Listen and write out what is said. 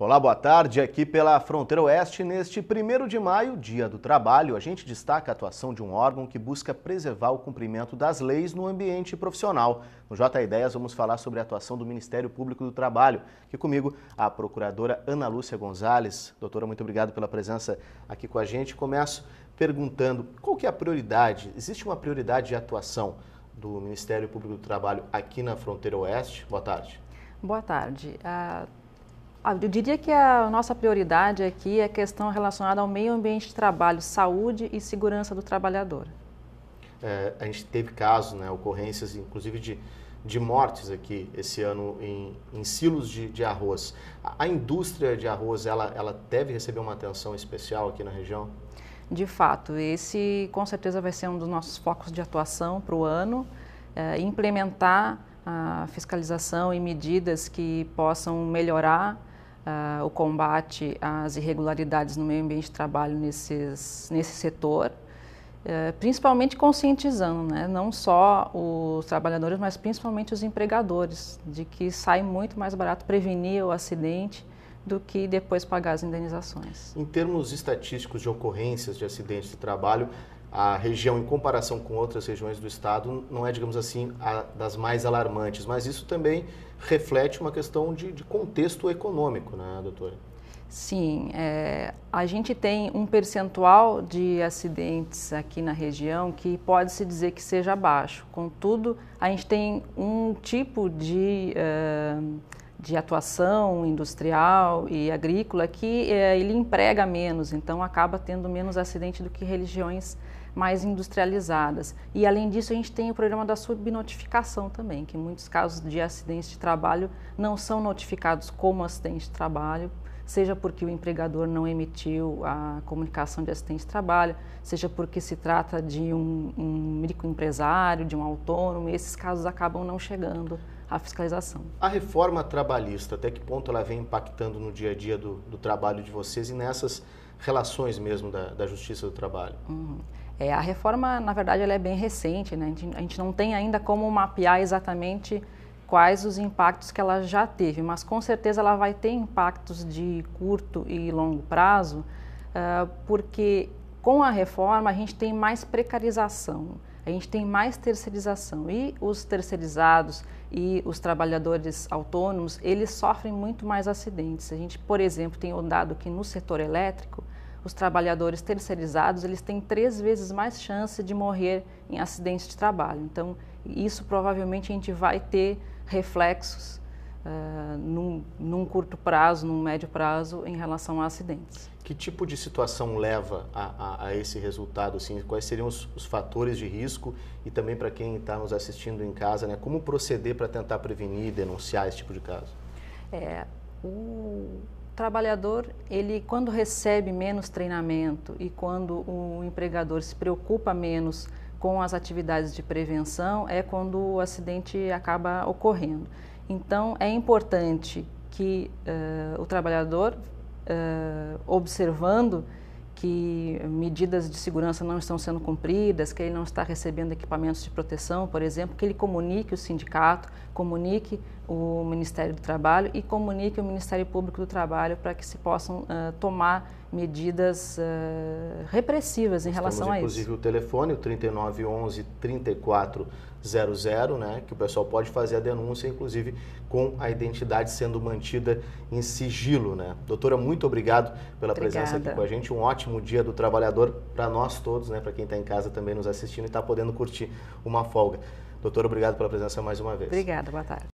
Olá, boa tarde. Aqui pela Fronteira Oeste, neste 1º de maio, Dia do Trabalho, a gente destaca a atuação de um órgão que busca preservar o cumprimento das leis no ambiente profissional. No J-Ideias vamos falar sobre a atuação do Ministério Público do Trabalho. Aqui comigo a procuradora Ana Lúcia Gonzalez. Doutora, muito obrigado pela presença aqui com a gente. Começo perguntando qual que é a prioridade? Existe uma prioridade de atuação do Ministério Público do Trabalho aqui na Fronteira Oeste? Boa tarde. Boa tarde. Eu diria que a nossa prioridade aqui é a questão relacionada ao meio ambiente de trabalho, saúde e segurança do trabalhador. A gente teve casos, ocorrências inclusive de mortes aqui esse ano em silos de arroz. A indústria de arroz, ela deve receber uma atenção especial aqui na região? De fato, esse com certeza vai ser um dos nossos focos de atuação para o ano, implementar a fiscalização e medidas que possam melhorar o combate às irregularidades no meio ambiente de trabalho nesse setor, principalmente conscientizando, não só os trabalhadores, mas principalmente os empregadores, de que sai muito mais barato prevenir o acidente do que depois pagar as indenizações. Em termos estatísticos de ocorrências de acidentes de trabalho, a região, em comparação com outras regiões do estado, não é, digamos assim, das mais alarmantes, mas isso também reflete uma questão de contexto econômico, né, doutora? Sim, a gente tem um percentual de acidentes aqui na região que pode-se dizer que seja baixo. Contudo, a gente tem um tipo de atuação industrial e agrícola que ele emprega menos, então acaba tendo menos acidente do que regiões mais industrializadas. E além disso a gente tem o problema da subnotificação também, que em muitos casos de acidentes de trabalho não são notificados como acidente de trabalho, seja porque o empregador não emitiu a comunicação de acidente de trabalho, seja porque se trata de um microempresário, de um autônomo, e esses casos acabam não chegando à fiscalização. A reforma trabalhista, até que ponto ela vem impactando no dia a dia do trabalho de vocês e nessas relações mesmo da Justiça do Trabalho? A reforma, na verdade, ela é bem recente, né? A gente não tem ainda como mapear exatamente quais os impactos que ela já teve, mas com certeza ela vai ter impactos de curto e longo prazo, porque com a reforma a gente tem mais precarização, a gente tem mais terceirização e os terceirizados e os trabalhadores autônomos, eles sofrem muito mais acidentes. A gente, por exemplo, tem o dado que no setor elétrico, os trabalhadores terceirizados, eles têm 3 vezes mais chance de morrer em acidentes de trabalho. Então, isso provavelmente a gente vai ter reflexos num curto prazo, num médio prazo, em relação a acidentes. Que tipo de situação leva a esse resultado? Assim, quais seriam os fatores de risco e também para quem está nos assistindo em casa, como proceder para tentar prevenir e denunciar esse tipo de caso? O trabalhador, ele quando recebe menos treinamento e quando o empregador se preocupa menos com as atividades de prevenção, é quando o acidente acaba ocorrendo. Então, é importante que o trabalhador, observando que medidas de segurança não estão sendo cumpridas, que ele não está recebendo equipamentos de proteção, por exemplo, que ele comunique o sindicato, comunique o Ministério do Trabalho e comunique o Ministério Público do Trabalho para que se possam tomar medidas repressivas em relação a isso. Inclusive o telefone, o 3911-3400, que o pessoal pode fazer a denúncia, inclusive com a identidade sendo mantida em sigilo, Doutora, muito obrigado pela presença aqui com a gente. Um ótimo Dia do Trabalhador para nós todos, para quem está em casa também nos assistindo e está podendo curtir uma folga. Doutora, obrigado pela presença mais uma vez. Obrigada, boa tarde.